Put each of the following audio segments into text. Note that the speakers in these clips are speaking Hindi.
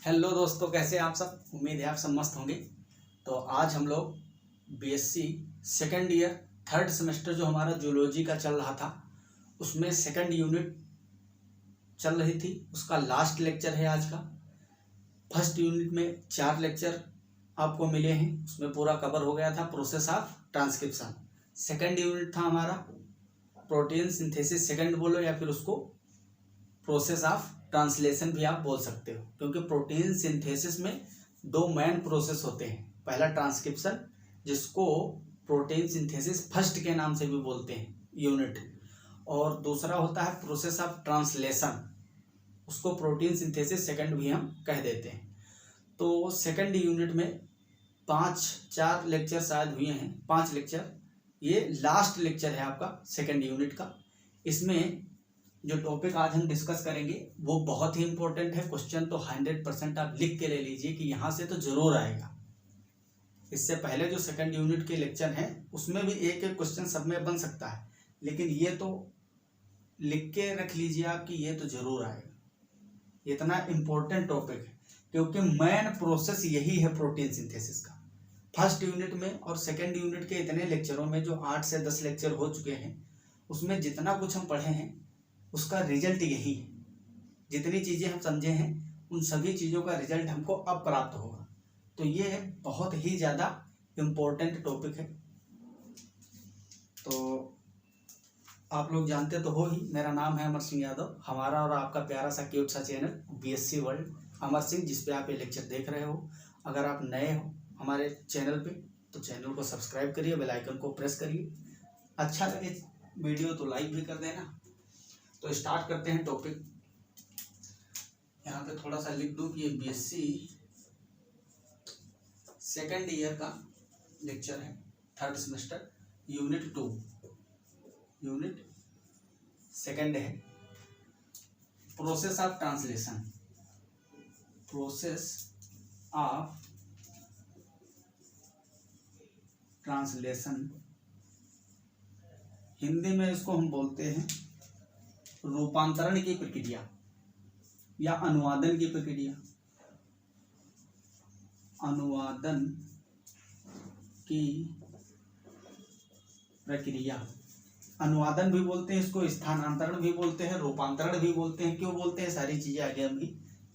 हेलो दोस्तों, कैसे हैं आप सब। उम्मीद है आप सब मस्त होंगे। तो आज हम लोग BSc second year third semester जो हमारा जूलॉजी का चल रहा था उसमें सेकेंड यूनिट चल रही थी, उसका लास्ट लेक्चर है आज का। फर्स्ट यूनिट में 4 लेक्चर आपको मिले हैं, उसमें पूरा कवर हो गया था process of transcription. Second unit था हमारा प्रोटीन सिंथेसिस सेकेंड बोलो या फिर उसको प्रोसेस ऑफ ट्रांसलेशन भी आप बोल सकते हो, क्योंकि प्रोटीन सिंथेसिस में 2 मेन प्रोसेस होते हैं। पहला ट्रांसक्रिप्शन जिसको प्रोटीन सिंथेसिस फर्स्ट के नाम से भी बोलते हैं यूनिट, और दूसरा होता है प्रोसेस ऑफ ट्रांसलेशन, उसको प्रोटीन सिंथेसिस सेकंड भी हम कह देते हैं। तो सेकंड यूनिट में 4 लेक्चर शायद हुए हैं, 5 लेक्चर। ये लास्ट लेक्चर है आपका सेकंड यूनिट का। इसमें जो टॉपिक आज हम डिस्कस करेंगे वो बहुत ही इंपॉर्टेंट है। क्वेश्चन तो 100% आप लिख के ले लीजिए कि यहाँ से तो जरूर आएगा। इससे पहले जो सेकंड यूनिट के लेक्चर हैं उसमें भी एक क्वेश्चन सब में बन सकता है, लेकिन ये तो लिख के रख लीजिए आप कि ये तो जरूर आएगा। इतना इम्पोर्टेंट टॉपिक है क्योंकि मेन प्रोसेस यही है प्रोटीन सिंथेसिस का। फर्स्ट यूनिट में और सेकेंड यूनिट के इतने लेक्चरों में जो 8 से 10 लेक्चर हो चुके हैं उसमें जितना कुछ हम पढ़े हैं उसका रिजल्ट यही है। जितनी चीज़ें हम समझे हैं उन सभी चीज़ों का रिजल्ट हमको अब प्राप्त होगा। तो ये बहुत ही ज़्यादा इम्पोर्टेंट टॉपिक है। तो आप लोग जानते तो हो ही, मेरा नाम है अमर सिंह यादव। हमारा और आपका प्यारा सा क्यूट सा channel BSc world Amar Singh, जिस पे आप ये लेक्चर देख रहे हो। अगर आप नए हो हमारे चैनल पे तो चैनल को सब्सक्राइब करिए, बेल आइकन को प्रेस करिए। अच्छा लगे वीडियो तो लाइक भी कर देना। तो स्टार्ट करते हैं टॉपिक। यहाँ पे थोड़ा सा लिख दूँ कि ये बीएससी सेकेंड ईयर का लेक्चर है, third semester unit 2, unit second है process of translation. Process of translation Hindi में इसको हम बोलते हैं रूपांतरण की प्रक्रिया या अनुवादन की प्रक्रिया। अनुवादन की प्रक्रिया, अनुवादन भी बोलते हैं इसको, स्थानांतरण भी बोलते हैं, रूपांतरण भी बोलते हैं। क्यों बोलते हैं सारी चीजें आगे हम भी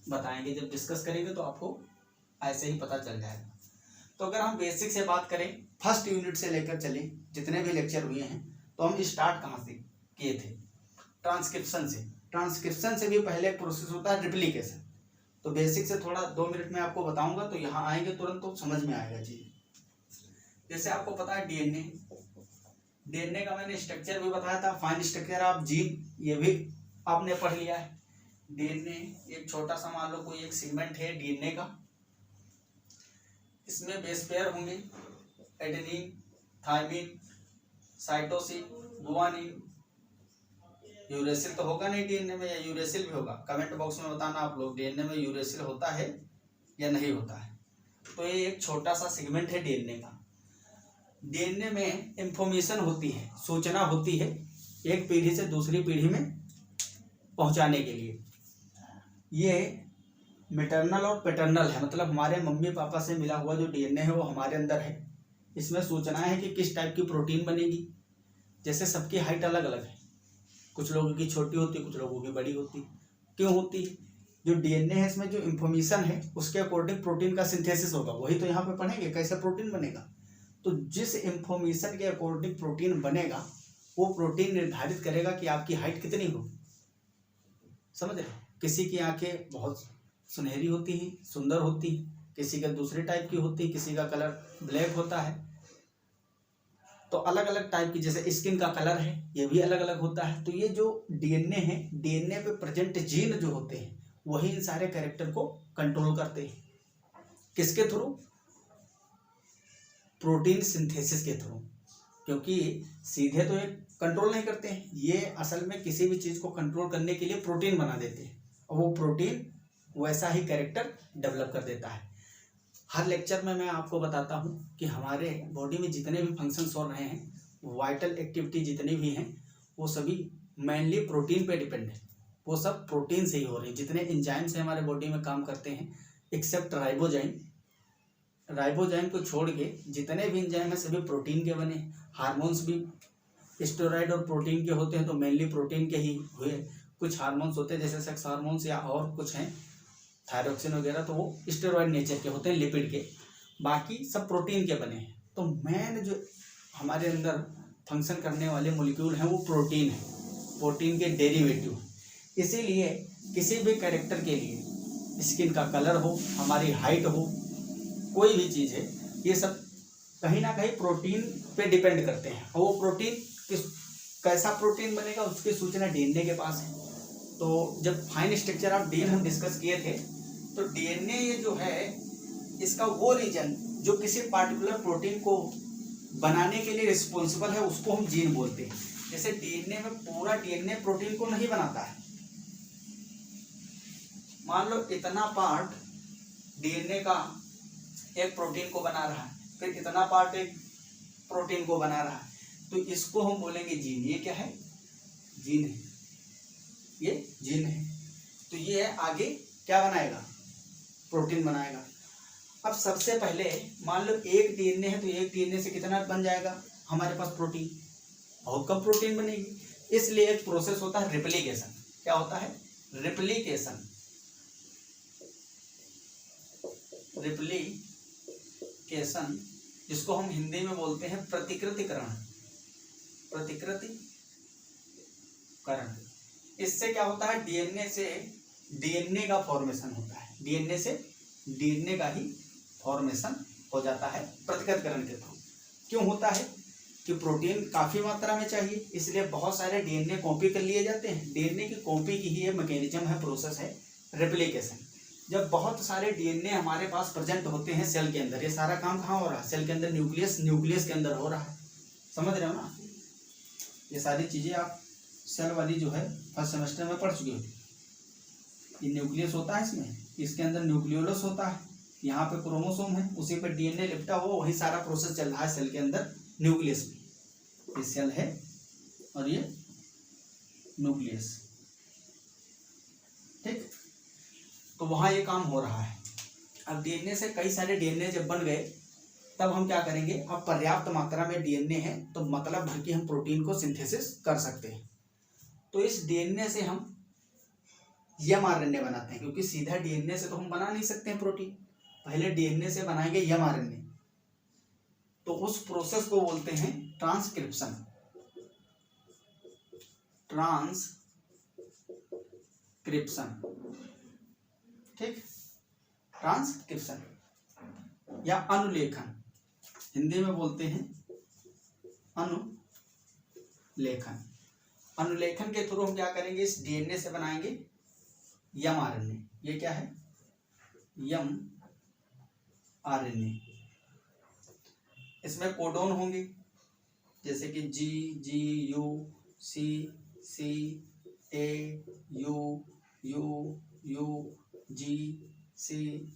बताएंगे, जब डिस्कस करेंगे तो आपको ऐसे ही पता चल जाएगा। तो अगर हम बेसिक से बात करें, फर्स्ट यूनिट से लेकर चले जितने भी लेक्चर हुए हैं, तो हम स्टार्ट कहाँ से किए थे? ट्रांसक्रिप्शन से। ट्रांसक्रिप्शन से भी पहले एक प्रोसेस होता है रिप्लिकेशन। तो बेसिक से थोड़ा 2 मिनट में आपको बताऊंगा, तो यहाँ आएंगे तुरंत तो समझ में आएगा चीज। जैसे आपको पता है डीएनए का मैंने स्ट्रक्चर भी बताया था, फाइन स्ट्रक्चर ऑफ जीन, ये भी आपने पढ़ लिया है। डीएनए एक छोटा सा, मान लो कोई एक सेगमेंट है डीएनए का, इसमें बेस पेयर होंगे adenine, thymine, cytosine, guanine. Uracil तो होगा नहीं डीएनए में, या यूरेसिल भी होगा? कमेंट बॉक्स में बताना आप लोग, डीएनए में यूरेसिल होता है या नहीं होता है। तो ये एक छोटा सा सेगमेंट है डीएनए का। डीएनए में इंफॉर्मेशन होती है, सूचना होती है एक पीढ़ी से दूसरी पीढ़ी में पहुंचाने के लिए। ये मैटरनल और पैटर्नल है, मतलब हमारे मम्मी पापा से मिला हुआ जो डीएनए है वो हमारे अंदर है। इसमें सूचनाएं है कि किस टाइप की प्रोटीन बनेगी। जैसे सबकी हाइट अलग अलग है, कुछ लोगों की छोटी होती है, कुछ लोगों की बड़ी होती है। क्यों होती है? जो डीएनए है इसमें जो इंफॉर्मेशन है उसके अकॉर्डिंग प्रोटीन का सिंथेसिस होगा। वही तो यहाँ पे पढ़ेंगे कैसे प्रोटीन बनेगा। तो जिस इंफॉर्मेशन के अकॉर्डिंग प्रोटीन बनेगा वो प्रोटीन निर्धारित करेगा कि आपकी हाइट कितनी होगी। समझ रहे? किसी की आंखें बहुत सुनहरी होती हैं, सुंदर होती हैं, किसी का दूसरे टाइप की होती है, किसी का कलर ब्लैक होता है। तो अलग अलग टाइप की, जैसे स्किन का कलर है ये भी अलग अलग होता है। तो ये जो डीएनए है, डीएनए पे प्रेजेंट जीन जो होते हैं वही इन सारे कैरेक्टर को कंट्रोल करते हैं। किसके थ्रू? प्रोटीन सिंथेसिस के थ्रू। क्योंकि सीधे तो ये कंट्रोल नहीं करते हैं, ये असल में किसी भी चीज को कंट्रोल करने के लिए प्रोटीन बना देते हैं और वो प्रोटीन वैसा ही कैरेक्टर डेवलप कर देता है। हर लेक्चर में मैं आपको बताता हूँ कि हमारे बॉडी में जितने भी फंक्शंस हो रहे हैं, वाइटल एक्टिविटी जितनी भी हैं, वो सभी मेनली प्रोटीन पे डिपेंड है। वो सब प्रोटीन से ही हो रही है। जितने एंजाइम्स हमारे बॉडी में काम करते हैं एक्सेप्ट राइबोजाइम। राइबोजाइम को छोड़ के जितने भी एंजाइम हैं सभी प्रोटीन के बने। हार्मोन्स भी स्टेरॉइड और प्रोटीन के होते हैं, तो मेनली प्रोटीन के ही हुए। कुछ हार्मोन्स होते हैं जैसे सेक्स हार्मोन्स या और कुछ हैं थायरोक्सिन वगैरह, तो वो स्टेरॉइड नेचर के होते हैं, लिपिड के। बाकी सब प्रोटीन के बने हैं। तो मेन जो हमारे अंदर फंक्शन करने वाले मॉलिक्यूल हैं वो प्रोटीन है, प्रोटीन के डेरिवेटिव। इसीलिए किसी भी कैरेक्टर के लिए, स्किन का कलर हो, हमारी हाइट हो, कोई भी चीज़ है, ये सब कहीं ना कहीं प्रोटीन पे डिपेंड करते हैं। और वो प्रोटीन कैसा प्रोटीन बनेगा उसकी सूचना डीएनए के पास है। तो जब फाइन स्ट्रक्चर ऑफ डीएनए हम डिस्कस किए थे, तो डीएनए ये जो है इसका वो रीजन जो किसी पार्टिकुलर प्रोटीन को बनाने के लिए रिस्पॉन्सिबल है उसको हम जीन बोलते हैं। जैसे डीएनए में पूरा डीएनए प्रोटीन को नहीं बनाता है। मान लो इतना पार्ट डीएनए का एक प्रोटीन को बना रहा है, फिर इतना पार्ट एक प्रोटीन को बना रहा है, तो इसको हम बोलेंगे जीन। ये क्या है? जीन है, ये जीन है। तो ये आगे क्या बनाएगा? प्रोटीन बनाएगा। अब सबसे पहले मान लो एक डीएनए है, तो एक डीएनए से कितना बन जाएगा हमारे पास प्रोटीन? बहुत कम प्रोटीन बनेगी। इसलिए एक प्रोसेस होता है रेप्लिकेशन। क्या होता है? रेप्लिकेशन। रेप्लिकेशन जिसको हम हिंदी में बोलते हैं प्रतिकृतिकरण। प्रतिकृतिकरण। इससे क्या होता है? डीएनए से डीएनए का फॉर्मेशन होता है। डीएनए से डीएनए का ही फॉर्मेशन हो जाता है प्रतिकृतिकरण के थ्रू। क्यों होता है? कि प्रोटीन काफ़ी मात्रा में चाहिए, इसलिए बहुत सारे डीएनए कॉपी कर लिए जाते हैं। डीएनए की कॉपी की ही ये मैकेनिज्म है, प्रोसेस है रेप्लिकेशन। जब बहुत सारे डीएनए हमारे पास प्रेजेंट होते हैं सेल के अंदर, ये सारा काम कहाँ हो रहा है? सेल के अंदर, न्यूक्लियस के अंदर हो रहा है। समझ रहे हो ना? ये सारी चीज़ें आप सेल वाली जो है फर्स्ट सेमेस्टर में पढ़ चुके हो। ये न्यूक्लियस होता है, इसमें इसके अंदर न्यूक्लियोलस होता है, यहाँ पे क्रोमोसोम है, उसी पे डीएनए लिपटा हुआ, वही सारा प्रोसेस चल रहा है सेल के अंदर न्यूक्लियस में। ये सेल है और ये न्यूक्लियस, ठीक। तो वहाँ ये काम हो रहा है। अब डीएनए से कई सारे डीएनए जब बन गए, तब हम क्या करेंगे? अब पर्याप्त मात्रा में डीएनए है, तो मतलब भर के हम प्रोटीन को सिंथेसिस कर सकते हैं। तो इस डीएनए से हम एमआरएनए बनाते हैं, क्योंकि सीधा डीएनए से तो हम बना नहीं सकते हैं प्रोटीन। पहले डीएनए से बनाएंगे एमआरएनए। तो उस प्रोसेस को बोलते हैं ट्रांसक्रिप्शन। ट्रांसक्रिप्शन, ठीक। ट्रांसक्रिप्शन या अनुलेखन, हिंदी में बोलते हैं अनुलेखन। अनुलेखन के थ्रू हम क्या करेंगे? इस डीएनए से बनाएंगे एमआरएनए। ये क्या है? एमआरएनए। इसमें कोडोन होंगे, जैसे कि जी, यू, सी, ए, यू, जी, सी,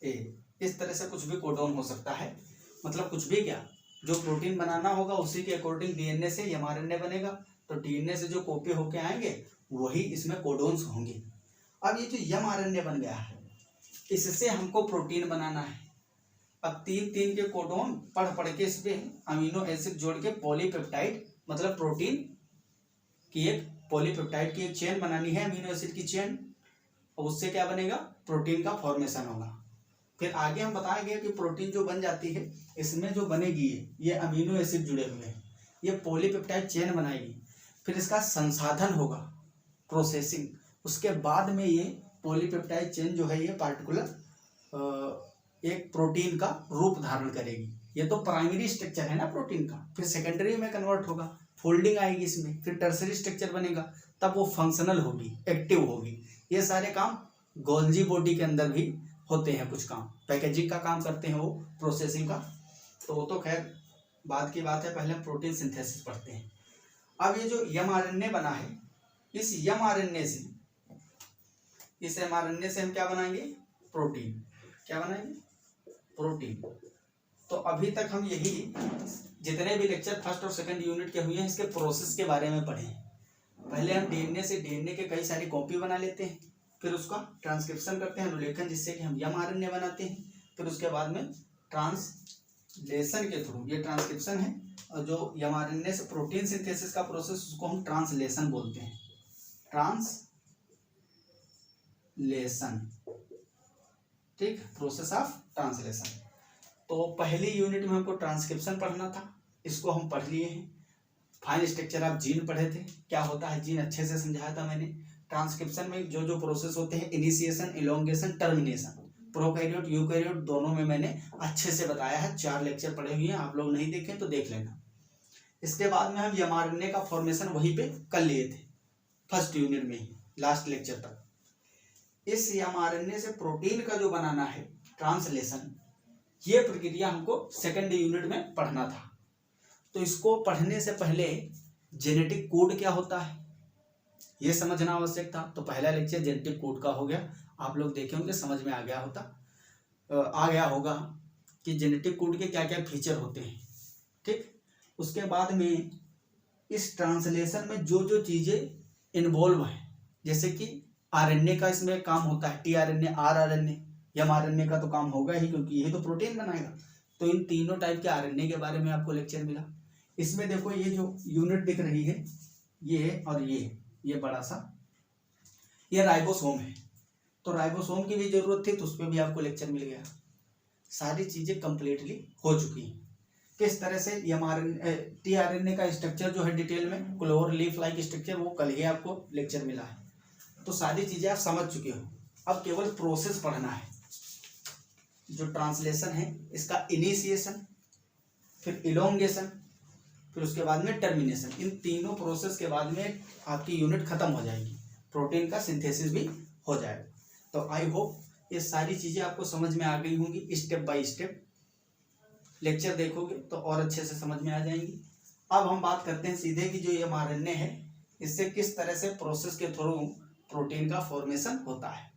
ए। इस तरह से कुछ भी कोडोन हो सकता है। मतलब कुछ भी क्या, जो प्रोटीन बनाना होगा उसी के अकॉर्डिंग डीएनए से एमआरएनए बनेगा। तो डीएनए से जो कॉपी होके आएंगे वही इसमें कोडोन्स होंगे। अब ये जो एमआरएनए बन गया है, इससे हमको प्रोटीन बनाना है। अब तीन के कोडोन पढ़ के इस पे अमीनो एसिड जोड़ के पॉलीपेप्टाइड, मतलब प्रोटीन की एक पॉलीपेप्टाइड की एक चेन बनानी है, अमीनो एसिड की चेन। और उससे क्या बनेगा? प्रोटीन का फॉर्मेशन होगा। फिर आगे हम बताएंगे कि प्रोटीन जो बन जाती है, इसमें जो बनेगी ये अमीनो एसिड जुड़े हुए हैं, ये पॉलीपेप्टाइड चेन बनाएगी। फिर इसका संसाधन होगा, प्रोसेसिंग। उसके बाद में ये पॉलीपेप्टाइड चेन जो है ये पार्टिकुलर एक प्रोटीन का रूप धारण करेगी। ये तो प्राइमरी स्ट्रक्चर है ना प्रोटीन का। फिर सेकेंडरी में कन्वर्ट होगा, फोल्डिंग आएगी इसमें, फिर टर्सरी स्ट्रक्चर बनेगा, तब वो फंक्शनल होगी, एक्टिव होगी। ये सारे काम गोल्जी बॉडी के अंदर भी होते हैं। कुछ काम पैकेजिंग का काम करते हैं वो, प्रोसेसिंग का। तो वो तो खैर बाद की बात है, पहले हम प्रोटीन सिंथेसिस पढ़ते हैं। अब ये जो एमआरएनए बना है, इस एमआरएनए से हम क्या बनाएंगे? प्रोटीन। क्या बनाएंगे? प्रोटीन। तो अभी तक हम यही जितने भी लेक्चर फर्स्ट और सेकंड यूनिट के हुए हैं, इसके प्रोसेस के बारे में पढ़े हैं। पहले हम डीएनए से डीएनए के कई सारी कॉपी बना लेते हैं, फिर उसका ट्रांसक्रिप्शन करते हैं, अनुलेखन, जिससे कि हम mRNA बनाते हैं। फिर उसके बाद में ट्रांसलेशन के थ्रू, ये ट्रांसक्रिप्शन है, और जो mRNA से प्रोटीन सिंथेसिस का प्रोसेस उसको हम ट्रांसलेशन बोलते हैं, ट्रांसलेशन, ठीक, प्रोसेस ऑफ ट्रांसलेशन। तो पहली यूनिट में हमको ट्रांसक्रिप्शन पढ़ना था, इसको हम पढ़ लिए हैं। फाइन स्ट्रक्चर ऑफ जीन पढ़े थे, क्या होता है जीन अच्छे से समझाया था मैंने। ट्रांसक्रिप्शन में जो जो प्रोसेस होते हैं, initiation, elongation, termination, prokaryote eukaryote दोनों में मैंने अच्छे से बताया है। 4 लेक्चर पढ़े हुए हैं, आप लोग नहीं देखें तो देख लेना। इसके बाद में हम mRNA का फॉर्मेशन वहीं पे कर लिए थे फर्स्ट यूनिट में ही, लास्ट लेक्चर तक। इस mRNA से प्रोटीन का जो बनाना है, ट्रांसलेशन, ये प्रक्रिया हमको सेकेंड यूनिट में पढ़ना था। तो इसको पढ़ने से पहले जेनेटिक कोड क्या होता है ये समझना आवश्यक था। तो पहला लेक्चर जेनेटिक कोड का हो गया, आप लोग देखे होंगे, समझ में आ गया होगा कि जेनेटिक कोड के क्या क्या फीचर होते हैं, ठीक। उसके बाद में इस ट्रांसलेशन में जो जो चीज़ें इन्वॉल्व हैं, जैसे कि आरएनए का इसमें काम होता है, टीआरएनए, आरआरएनए, mRNA का तो काम होगा ही, क्योंकि यही तो प्रोटीन बनाएगा। तो इन तीनों टाइप के आरएनए के बारे में आपको लेक्चर मिला। इसमें देखो ये जो यूनिट दिख रही है, ये और ये बड़ा सा, ये राइबोसोम है। तो राइबोसोम की भी जरूरत थी, तो उस पर भी आपको लेक्चर मिल गया। सारी चीजें कंप्लीटली हो चुकी हैं। किस तरह से टीआरएनए का स्ट्रक्चर जो है डिटेल में, क्लोवर लीफ लाइक स्ट्रक्चर, वो कल ही आपको लेक्चर मिला है। तो सारी चीजें आप समझ चुके हो, अब केवल प्रोसेस पढ़ना है। जो ट्रांसलेशन है, इसका इनिशिएशन, फिर इलोंगेशन, फिर उसके बाद में टर्मिनेशन, इन तीनों प्रोसेस के बाद में आपकी यूनिट खत्म हो जाएगी, प्रोटीन का सिंथेसिस भी हो जाएगा। तो आई होप ये सारी चीजें आपको समझ में आ गई होंगी। स्टेप बाय स्टेप लेक्चर देखोगे तो और अच्छे से समझ में आ जाएंगी। अब हम बात करते हैं सीधे कि जो ये mRNA है, इससे किस तरह से प्रोसेस के थ्रू प्रोटीन का फॉर्मेशन होता है।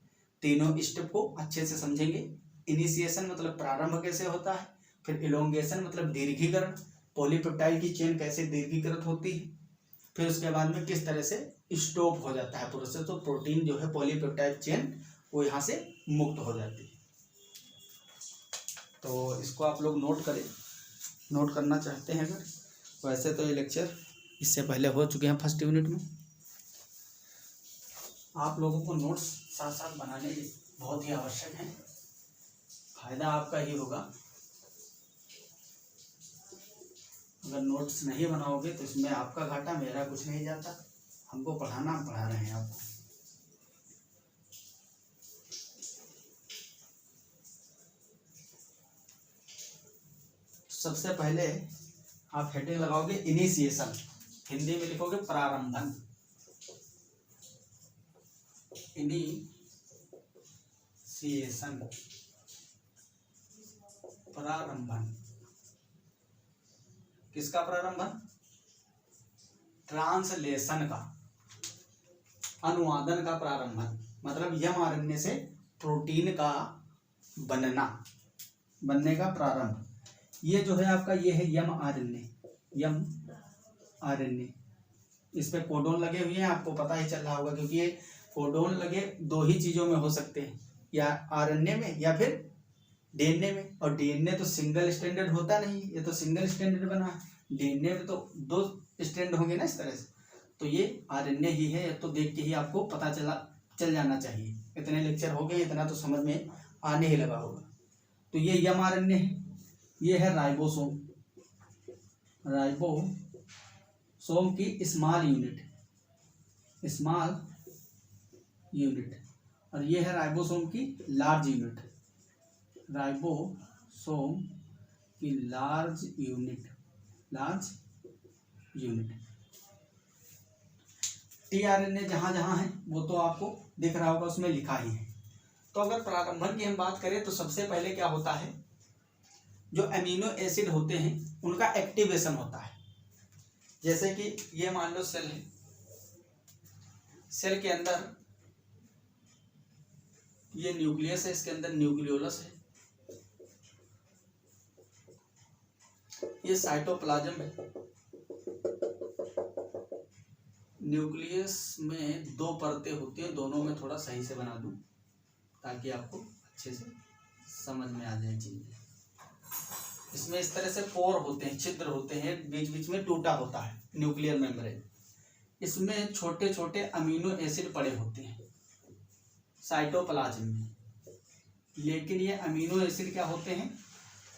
तीनों स्टेप को अच्छे से समझेंगे। इनिशिएशन मतलब प्रारंभ कैसे होता है, फिर इलोंगेशन मतलब दीर्घीकरण, पॉलीपेप्टाइड की चेन कैसे दीर्घीकृत होती है, फिर उसके बाद में किस तरह से स्टॉप हो जाता है प्रोसेस, तो प्रोटीन जो है पॉलीपेप्टाइड चेन वो यहाँ से मुक्त हो जाती है। तो इसको आप लोग नोट करें, नोट करना चाहते हैं अगर। वैसे तो ये लेक्चर इससे पहले हो चुके हैं फर्स्ट यूनिट में। आप लोगों को नोट्स साथ साथ बनाने बहुत ही आवश्यक है, फायदा आपका ही होगा। अगर नोट्स नहीं बनाओगे तो इसमें आपका घाटा, मेरा कुछ नहीं जाता। हमको पढ़ाना, हम पढ़ा रहे हैं आपको। सबसे पहले आप हेडिंग लगाओगे इनिशिएशन, हिंदी में लिखोगे प्रारंभन, इनिशिएशन, प्रारंभन। किसका प्रारंभन? ट्रांसलेशन का, अनुवादन का प्रारंभन, मतलब mRNA से प्रोटीन का बनने का प्रारंभ। ये जो है आपका, ये है mRNA, इस पे कोडोन लगे हुए हैं, आपको पता ही चल रहा होगा, क्योंकि ये कोडोन लगे दो ही चीजों में हो सकते हैं, या आरएनए में या फिर डीएनए में। और डीएनए तो सिंगल स्टैंडर्ड होता नहीं, ये तो सिंगल स्टैंडर्ड बना है। डीएनए में तो 2 स्टैंड होंगे ना इस तरह से, तो ये आरएनए ही है। तो देख के ही आपको पता चल जाना चाहिए। इतने लेक्चर हो गए, इतना तो समझ में आने ही लगा होगा। तो ये mRNA है, ये है राइबोसोम, राइबोसोम की स्मॉल यूनिट, और ये है राइबोसोम की लार्ज यूनिट, राइबोसोम की लार्ज यूनिट। टीआरएनए जहां जहां है वो तो आपको दिख रहा होगा, उसमें लिखा ही है। तो अगर प्रारंभन की हम बात करें तो सबसे पहले क्या होता है, जो अमीनो एसिड होते हैं उनका एक्टिवेशन होता है। जैसे कि ये मान लो सेल है, सेल के अंदर ये न्यूक्लियस है, इसके अंदर न्यूक्लियोलस है, ये साइटोप्लाज्म है, न्यूक्लियस में दो परतें होती हैं, दोनों में थोड़ा सही से बना दूं ताकि आपको अच्छे से समझ में आ जाए चीज़ें। इसमें इस तरह से पोर होते हैं, छिद्र होते हैं, बीच बीच में टूटा होता है न्यूक्लियर मेम्ब्रेन। इसमें छोटे छोटे अमीनो एसिड पड़े होते हैं साइटोप्लाज्म में, लेकिन ये अमीनो एसिड क्या होते हैं,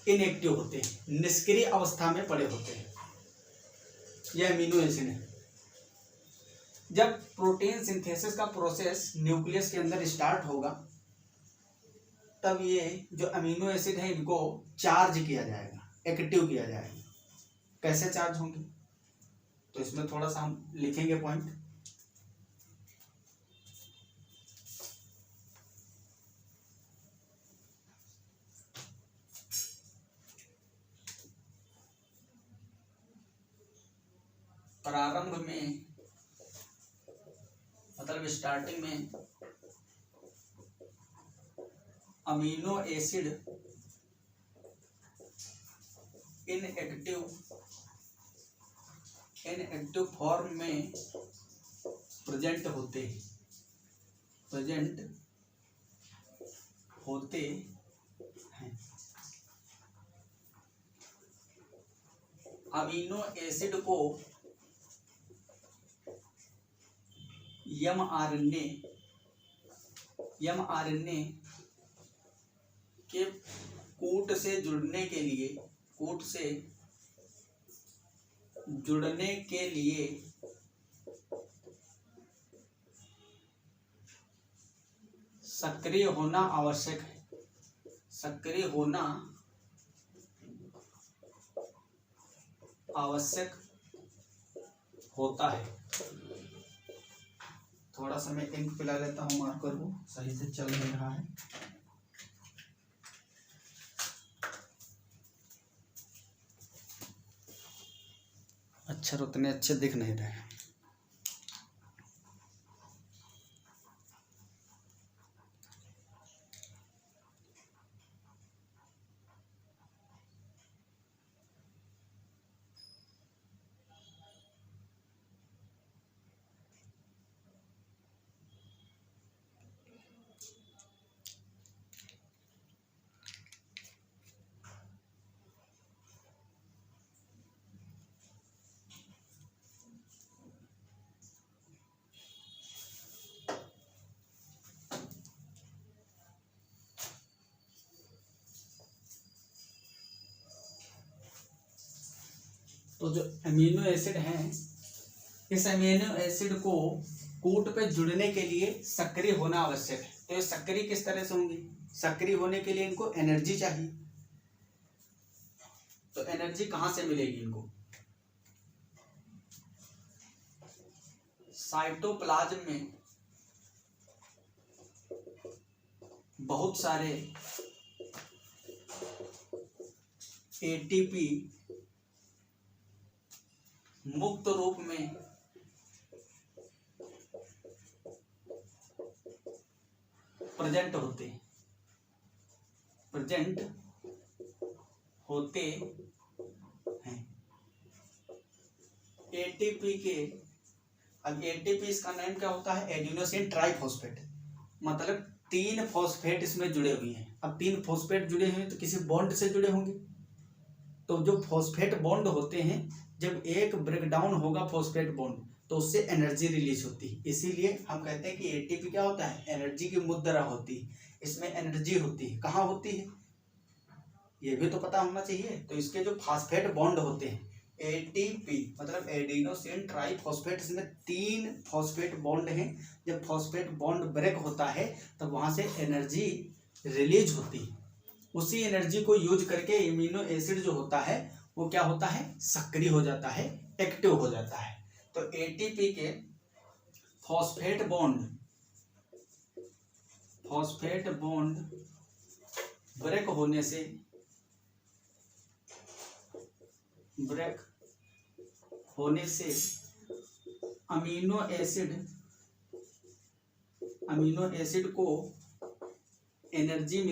इनएक्टिव होते हैं, निष्क्रिय अवस्था में पड़े होते हैं। ये अमीनो एसिड है। जब प्रोटीन सिंथेसिस का प्रोसेस न्यूक्लियस के अंदर स्टार्ट होगा तब ये जो अमीनो एसिड है इनको चार्ज किया जाएगा, एक्टिव किया जाएगा। कैसे चार्ज होंगे तो इसमें थोड़ा सा हम लिखेंगे पॉइंट। प्रारंभ में मतलब स्टार्टिंग में अमीनो एसिड इनएक्टिव फॉर्म में प्रेजेंट होते हैं। अमीनो एसिड को mRNA के कूट से जुड़ने के लिए सक्रिय होना आवश्यक है, सक्रिय होना आवश्यक होता है। थोड़ा सा मैं इंक पिला लेता हूँ, मार्कर को सही से चल नहीं रहा है। अक्षर उतने अच्छे दिख नहीं रहे। तो जो अमीनो एसिड हैं, इस अमीनो एसिड को कूट पे जुड़ने के लिए सक्रिय होना आवश्यक है। तो ये सक्रिय किस तरह से होंगे, सक्रिय होने के लिए इनको एनर्जी चाहिए। तो एनर्जी कहाँ से मिलेगी इनको, साइटोप्लाज्म में बहुत सारे एटीपी मुक्त रूप में प्रेजेंट होते हैं। एटीपी के, अब एटीपी इसका नाम क्या होता है, एडिनोसिन ट्राइफॉस्फेट, मतलब 3 फॉस्फेट इसमें जुड़े हुए हैं। अब 3 फॉस्फेट जुड़े हुए हैं तो किसी बॉन्ड से जुड़े होंगे। तो जो फॉस्फेट बॉन्ड होते हैं, जब एक ब्रेकडाउन होगा फॉस्फेट बॉन्ड तो उससे एनर्जी रिलीज होती है। इसीलिए हम कहते हैं कि एटीपी क्या होता है, एनर्जी की मुद्रा होती है। इसमें एनर्जी होती है, कहाँ होती है ये भी तो पता होना चाहिए। तो इसके जो फॉस्फेट बॉन्ड होते हैं, एटीपी मतलब एडिनोसिन ट्राइफॉस्फेट, इसमें 3 फॉस्फेट बॉन्ड हैं। जब फॉस्फेट बॉन्ड ब्रेक होता है तब वहां से एनर्जी रिलीज होती है। उसी एनर्जी को यूज करके इम्यूनो एसिड जो होता है वो क्या होता है, सक्रिय हो जाता है, एक्टिव हो जाता है। तो एटीपी के फॉस्फेट बॉन्ड ब्रेक होने से अमीनो एसिड को एनर्जी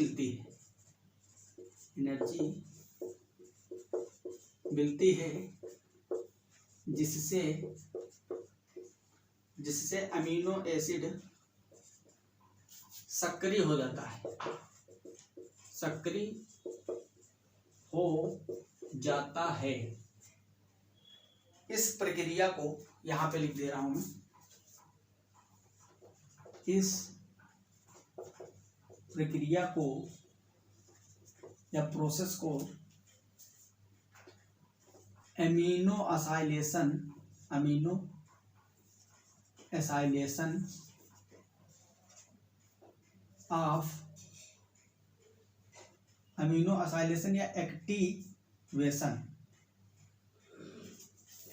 मिलती है जिससे जिससे अमीनो एसिड सक्रिय हो जाता है, सक्रिय हो जाता है। इस प्रक्रिया को यहां पे लिख दे रहा हूं मैं, इस प्रक्रिया को या प्रोसेस को amino acylation, amino acylation of, amino acylation या एक्टिवेशन,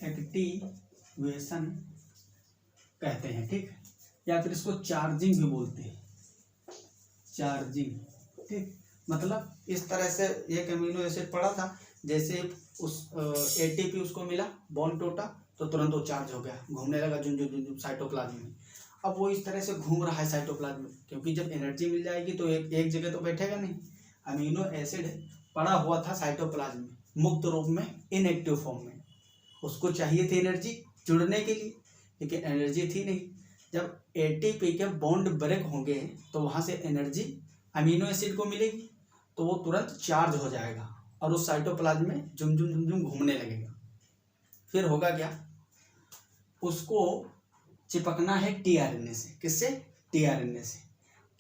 एक्टिवेशन कहते हैं, ठीक। या फिर इसको चार्जिंग भी बोलते हैं, चार्जिंग, ठीक। मतलब इस तरह से एक अमीनो एसिड पड़ा था, जैसे उस एटीपी उसको मिला, बॉन्ड टूटा तो तुरंत वो चार्ज हो गया, घूमने लगा झुंझुन झुंझुन साइटोप्लाज्म में। अब वो इस तरह से घूम रहा है साइटोप्लाज्म में, क्योंकि जब एनर्जी मिल जाएगी तो एक जगह तो बैठेगा नहीं। अमीनो एसिड पड़ा हुआ था साइटोप्लाज्म में, मुक्त रूप में, इनएक्टिव फॉर्म में। उसको चाहिए थी एनर्जी जुड़ने के लिए, लेकिन एनर्जी थी नहीं। जब एटीपी के बॉन्ड ब्रेक होंगे तो वहाँ से एनर्जी अमीनो एसिड को मिलेगी, तो वो तुरंत चार्ज हो जाएगा और उस साइटोप्लाज्म में झुमझुम झुमझुम घूमने लगेगा। फिर होगा क्या, उसको चिपकना है टीआरएनए से। किससे? टीआरएनए से।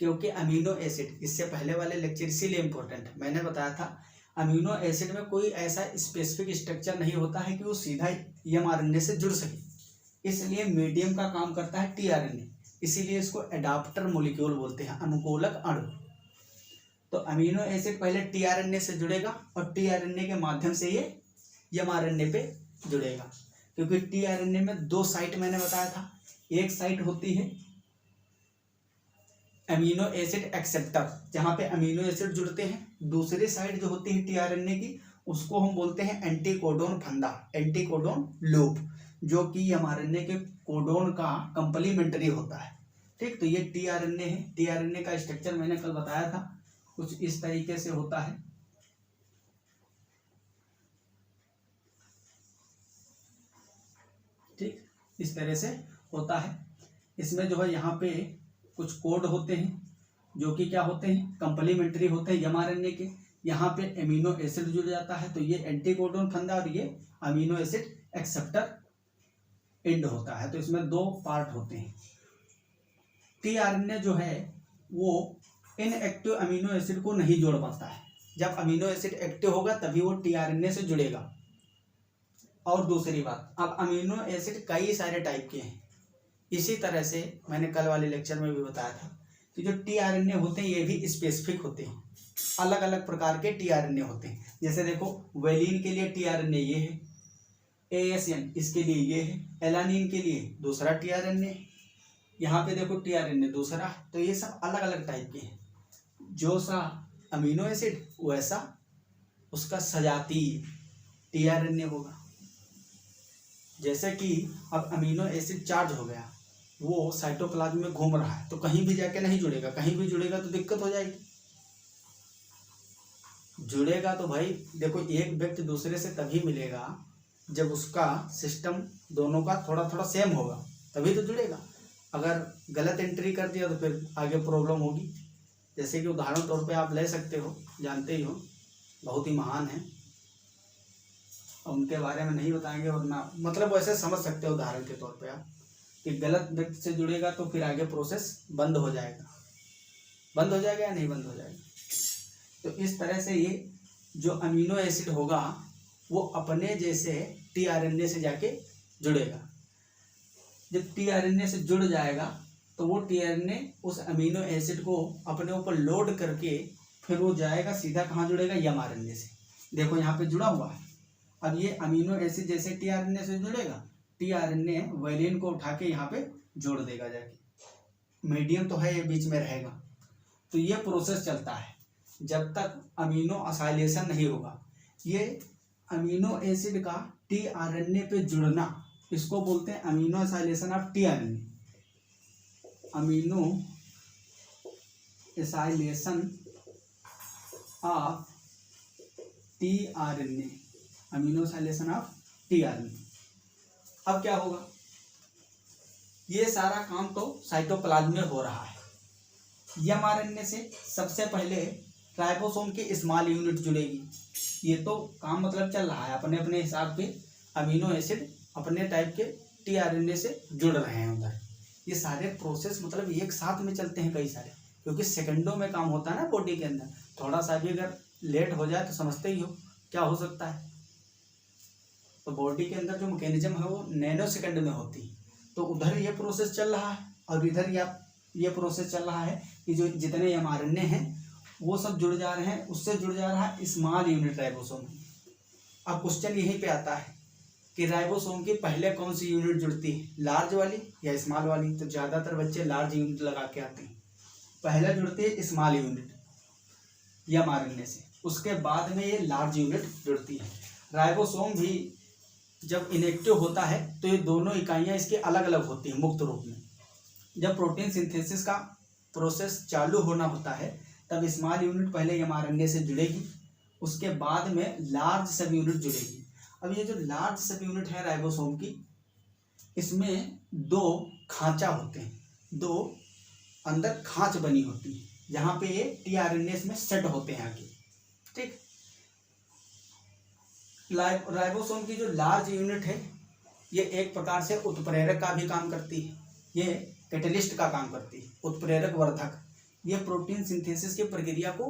क्योंकि अमीनो एसिड, इससे पहले वाले लेक्चर इसीलिए इम्पोर्टेंट है, मैंने बताया था अमीनो एसिड में कोई ऐसा स्पेसिफिक स्ट्रक्चर नहीं होता है कि वो सीधा एमआरएनए से जुड़ सके, इसलिए मीडियम का काम करता है टीआरएनए, इसीलिए इसको एडाप्टर मॉलिक्यूल बोलते हैं, अनुकूलक अणु। तो अमीनो एसिड पहले टीआरएनए से जुड़ेगा और टीआरएनए के माध्यम से ये एमआरएनए पे जुड़ेगा, क्योंकि टीआरएनए में दो साइट मैंने बताया था। एक साइट होती है अमीनो एसिड एक्सेप्टर, जहाँ पे अमीनो एसिड जुड़ते हैं। दूसरी साइड जो होती है टीआरएनए की, उसको हम बोलते हैं एंटीकोडोन फंदा, एंटीकोडोन लूप, जो कि एमआरएनए के कोडोन का कंप्लीमेंट्री होता है, ठीक। तो ये टीआरएनए है। टीआरएनए का स्ट्रक्चर मैंने कल बताया था, कुछ इस तरीके से होता है, ठीक, इस तरह से होता है। इसमें जो है यहाँ पे कुछ कोड होते हैं जो कि क्या होते हैं, कंप्लीमेंट्री होते हैं एमआरएनए के। यहाँ पे अमीनो एसिड जुड़ जाता है, तो ये एंटीकोडोन फंदा और ये अमीनो एसिड एक्सेप्टर एंड होता है। तो इसमें दो पार्ट होते हैं। टीआरएनए जो है वो इनएक्टिव अमीनो एसिड को नहीं जोड़ पाता है। जब अमीनो एसिड एक्टिव होगा तभी वो टीआरएनए से जुड़ेगा। और दूसरी बात, अब अमीनो एसिड कई सारे टाइप के हैं। इसी तरह से मैंने कल वाले लेक्चर में भी बताया था कि जो टीआरएनए होते हैं ये भी स्पेसिफिक होते हैं, अलग अलग प्रकार के टीआरएनए होते हैं। जैसे देखो, वेलिन के लिए टीआरएनए ये है, एएसएन इसके लिए ये है, एलानिन के लिए दूसरा टीआरएनए, यहाँ पे देखो टीआरएनए दूसरा। तो ये सब अलग अलग टाइप के हैं। जो सा अमीनो एसिड वैसा उसका सजातीय टीआरएनए होगा। जैसे कि अब अमीनो एसिड चार्ज हो गया, वो साइटोप्लाज्म में घूम रहा है, तो कहीं भी जाके नहीं जुड़ेगा, कहीं भी जुड़ेगा तो दिक्कत हो जाएगी। जुड़ेगा तो भाई देखो, एक व्यक्ति दूसरे से तभी मिलेगा जब उसका सिस्टम दोनों का थोड़ा थोड़ा सेम होगा, तभी तो जुड़ेगा। अगर गलत एंट्री कर दिया तो फिर आगे प्रॉब्लम होगी। जैसे कि उदाहरण तौर पे आप ले सकते हो, जानते ही हो, बहुत ही महान है, उनके बारे में नहीं बताएंगे, वरना मतलब वैसे समझ सकते हो उदाहरण के तौर पे आप, कि गलत व्यक्ति से जुड़ेगा तो फिर आगे प्रोसेस बंद हो जाएगा। बंद हो जाएगा या नहीं बंद हो जाएगा? तो इस तरह से ये जो अमीनो एसिड होगा वो अपने जैसे टीआरएनए से जाके जुड़ेगा। जब टीआरएनए से जुड़ जाएगा तो वो टीआरएनए उस अमीनो एसिड को अपने ऊपर लोड करके फिर वो जाएगा सीधा कहाँ जुड़ेगा, एमआरएनए से। देखो यहाँ पे जुड़ा हुआ है। अब ये अमीनो एसिड जैसे टीआरएनए से जुड़ेगा, टीआरएनए वेलिन को उठा के यहाँ पे जोड़ देगा जाके। मीडियम तो है, ये बीच में रहेगा। तो ये प्रोसेस चलता है जब तक अमीनो एसाइलेशन नहीं होगा। ये अमीनो एसिड का टीआरएनए पे जुड़ना, इसको बोलते हैं amino acylation of tRNA. Amino acylation of tRNA, amino acylation of tRNA. अब क्या होगा, ये सारा काम तो साइटोप्लाज्म में हो रहा है। एमआरएनए से सबसे पहले राइबोसोम की स्मॉल यूनिट जुड़ेगी। ये तो काम मतलब चल रहा है, अपने अपने हिसाब के अमीनो एसिड अपने टाइप के टीआरएनए से जुड़ रहे हैं उधर। ये सारे प्रोसेस मतलब एक साथ में चलते हैं कई सारे, क्योंकि सेकंडों में काम होता है ना बॉडी के अंदर। थोड़ा सा भी अगर लेट हो जाए तो समझते ही हो क्या हो सकता है। तो बॉडी के अंदर जो मैकेनिज्म है वो नैनो सेकंड में होती है। तो उधर ये प्रोसेस चल रहा है और इधर ये प्रोसेस चल रहा है कि जो जितने एमआरएनए हैं वो सब जुड़ जा रहे हैं, उससे जुड़ जा रहा है स्मॉल यूनिट राइबोसोम। अब क्वेश्चन यहीं पे आता है कि राइबोसोम की पहले कौन सी यूनिट जुड़ती है, लार्ज वाली या स्मॉल वाली। तो ज़्यादातर बच्चे लार्ज यूनिट लगा के आते हैं। पहले जुड़ती है स्मॉल यूनिट एमआरएनए से, उसके बाद में ये लार्ज यूनिट जुड़ती है। राइबोसोम भी जब इनएक्टिव होता है तो ये दोनों इकाइयाँ इसकी अलग अलग होती हैं मुक्त रूप में। जब प्रोटीन सिंथेसिस का प्रोसेस चालू होना होता है तब स्मॉल यूनिट पहले एमआरएनए से जुड़ेगी, उसके बाद में लार्ज सब यूनिट जुड़ेगी। अब ये जो लार्ज सब यूनिट है राइबोसोम की, इसमें दो खांचा होते हैं, दो अंदर खांच बनी होती है जहाँ पे ये टीआरएनए में सेट होते हैं आगे। ठीक, राइबोसोम की जो लार्ज यूनिट है ये एक प्रकार से उत्प्रेरक का भी काम करती है, ये कैटलिस्ट का काम करती है, उत्प्रेरक वर्धक। ये प्रोटीन सिंथेसिस की प्रक्रिया को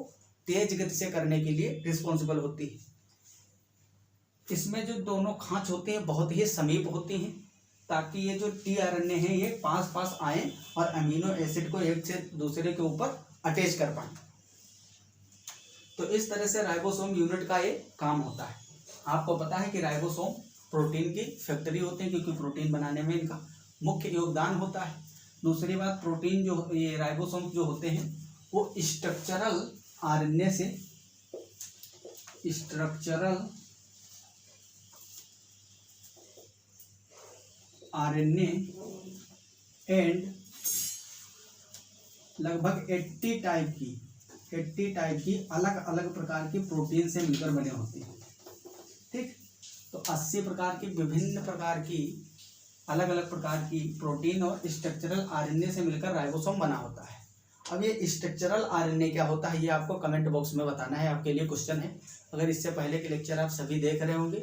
तेज गति से करने के लिए रिस्पॉन्सिबल होती है। इसमें जो दोनों खांच होते हैं बहुत ही समीप होती हैं ताकि ये जो टीआरएनए है ये पास पास आए और अमीनो एसिड को एक से दूसरे के ऊपर अटैच कर पाए। तो इस तरह से राइबोसोम यूनिट का ये काम होता है। आपको पता है कि राइबोसोम प्रोटीन की फैक्ट्री होते हैं क्योंकि प्रोटीन बनाने में इनका मुख्य योगदान होता है। दूसरी बात, प्रोटीन जो ये राइबोसोम जो होते हैं वो स्ट्रक्चरल आरएनए से स्ट्रक्चरल आरएनए एंड लगभग 80 टाइप की अलग अलग प्रकार की प्रोटीन से मिलकर बने होते हैं। ठीक, तो 80 प्रकार की विभिन्न प्रकार की अलग अलग प्रकार की प्रोटीन और स्ट्रक्चरल आरएनए से मिलकर राइबोसोम बना होता है। अब ये स्ट्रक्चरल आरएनए क्या होता है ये आपको कमेंट बॉक्स में बताना है, आपके लिए क्वेश्चन है। अगर इससे पहले के लेक्चर आप सभी देख रहे होंगे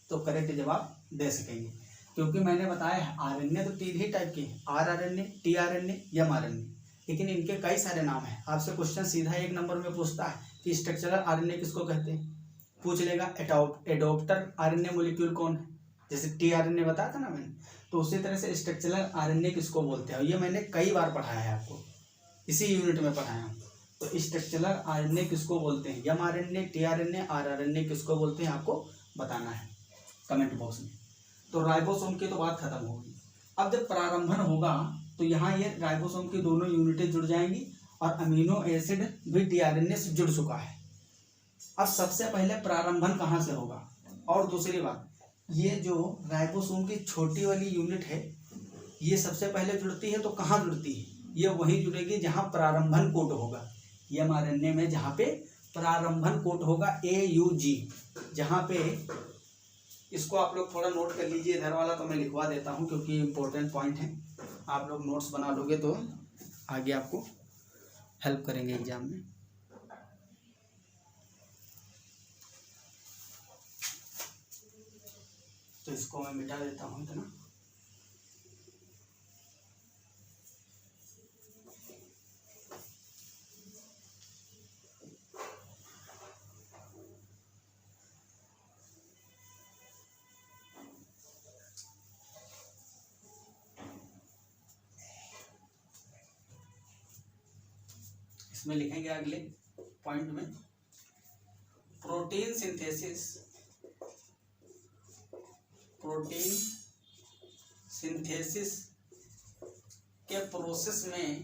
तो करेक्ट जवाब दे सकेंगे, क्योंकि मैंने बताया है आरएनए तो 3 ही टाइप के हैं, आरआरएनए, टीआरएनए, एमआरएनए, लेकिन इनके कई सारे नाम हैं। आपसे क्वेश्चन सीधा 1 नंबर में पूछता है कि स्ट्रक्चरल आरएनए किसको कहते हैं, पूछ लेगा एडोप्टर आरएनए मॉलिक्यूल कौन है, जैसे टीआरएनए बताया था ना मैंने, तो उसी तरह से स्ट्रक्चरल आरएनए किसको बोलते हैं। ये मैंने कई बार पढ़ाया है, आपको इसी यूनिट में पढ़ाया हूँ। तो स्ट्रक्चरल आरएनए किसको बोलते हैं, एमआरएनए, टीआरएनए, आरआरएनए किसको बोलते हैं, आपको बताना है कमेंट बॉक्स में। तो राइबोसोम की तो बात खत्म होगी। अब जब प्रारंभन होगा तो यहाँ ये राइबोसोम की दोनों यूनिटें जुड़ जाएंगी और अमीनो एसिड भी टीआरएनए से जुड़ चुका है। अब सबसे पहले प्रारंभन कहाँ से होगा, और दूसरी बात, ये जो राइबोसोम की छोटी वाली यूनिट है ये सबसे पहले जुड़ती है तो कहाँ जुड़ती है, ये वहीं जुड़ेगी जहाँ प्रारंभन कोड होगा। एमआरएनए में जहाँ पे प्रारंभन कोड होगा AUG, जहाँ पे इसको आप लोग थोड़ा नोट कर लीजिए। इधर वाला तो मैं लिखवा देता हूँ क्योंकि इम्पोर्टेंट पॉइंट है, आप लोग नोट्स बना लोगे तो आगे आपको हेल्प करेंगे एग्जाम में। तो इसको मैं मिटा देता हूँ इतना। इसमें लिखेंगे अगले पॉइंट में प्रोटीन सिंथेसिस के प्रोसेस में,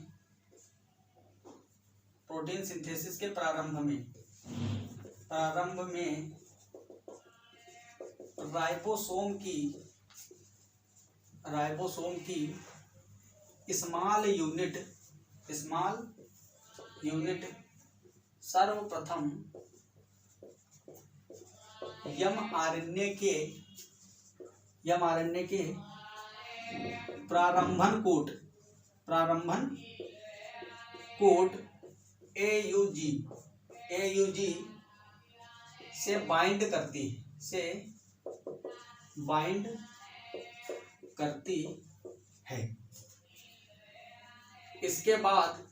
प्रोटीन सिंथेसिस के प्रारंभ में राइबोसोम की स्मॉल यूनिट सर्वप्रथम एमआरएनए के प्रारंभन कोट AUG से बाइंड करती है। इसके बाद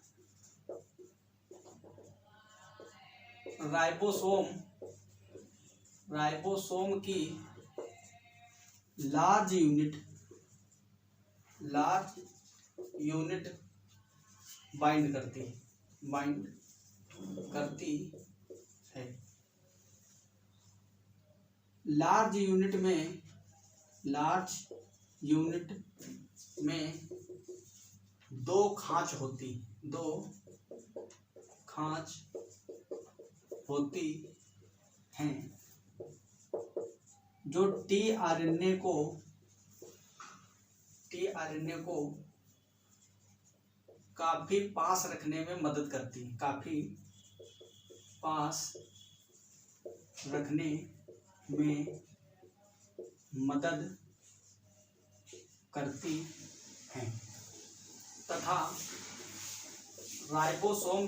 राइबोसोम की लार्ज यूनिट बाइंड करती है। लार्ज यूनिट में दो खांच होती हैं जो tRNA को काफी पास रखने में मदद करती हैं। तथा राइबोसोम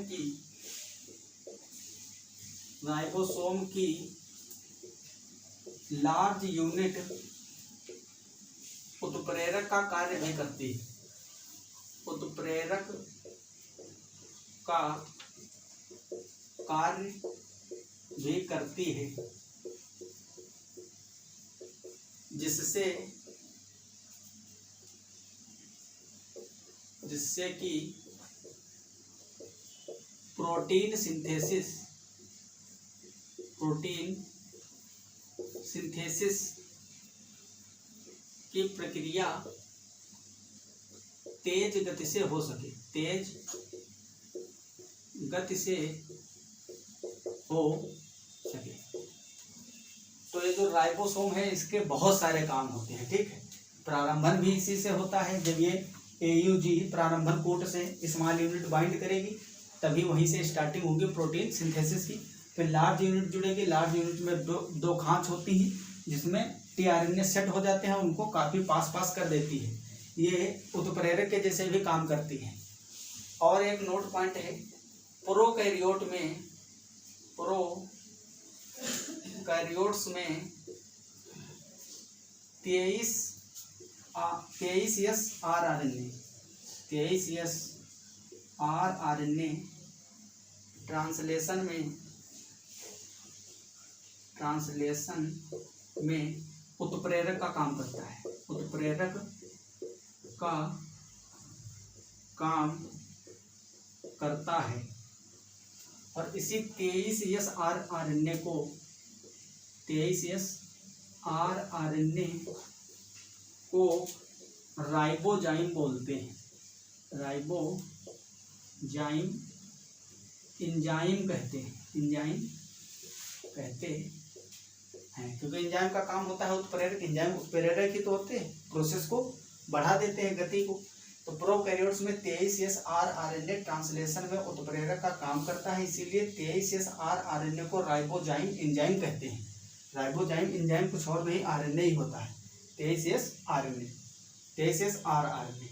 की लार्ज यूनिट उत्प्रेरक का कार्य भी करती है। उत्प्रेरक का कार्य भी करती है, जिससे कि प्रोटीन सिंथेसिस की प्रक्रिया तेज गति से हो सके। तो ये जो राइबोसोम है इसके बहुत सारे काम होते हैं, ठीक है। प्रारंभन भी इसी से होता है। जब ये AUG प्रारंभन कोट से स्मॉल यूनिट बाइंड करेगी तभी वहीं से स्टार्टिंग होगी प्रोटीन सिंथेसिस की। फिर लार्ज यूनिट जुड़ेगी। लार्ज यूनिट में दो खांच होती हैं जिसमें tRNA सेट हो जाते हैं, उनको काफ़ी पास कर देती है। ये उत्प्रेरक के जैसे भी काम करती है। और एक नोट पॉइंट है, प्रोकैरियोट्स में 23S rRNA ट्रांसलेशन में उत्प्रेरक का काम करता है। उत्प्रेरक का काम करता है और इसी 23S rRNA को 23S rRNA को राइबोजाइम बोलते हैं। राइबोजाइम एंजाइम कहते हैं क्योंकि एंजाइम का काम होता है उत्प्रेरक। एंजाइम उत्प्रेरक ही तो होते हैं, प्रोसेस को बढ़ा देते हैं, गति को। तो प्रोकैरियोट्स में 23S rRNA ट्रांसलेशन में उत्प्रेरक का काम करता है, इसीलिए 23S rRNA को राइबोजाइम एंजाइम कहते हैं। राइबोजाइम एंजाइम कुछ और नहीं, RNA ही होता है। 23S rRNA।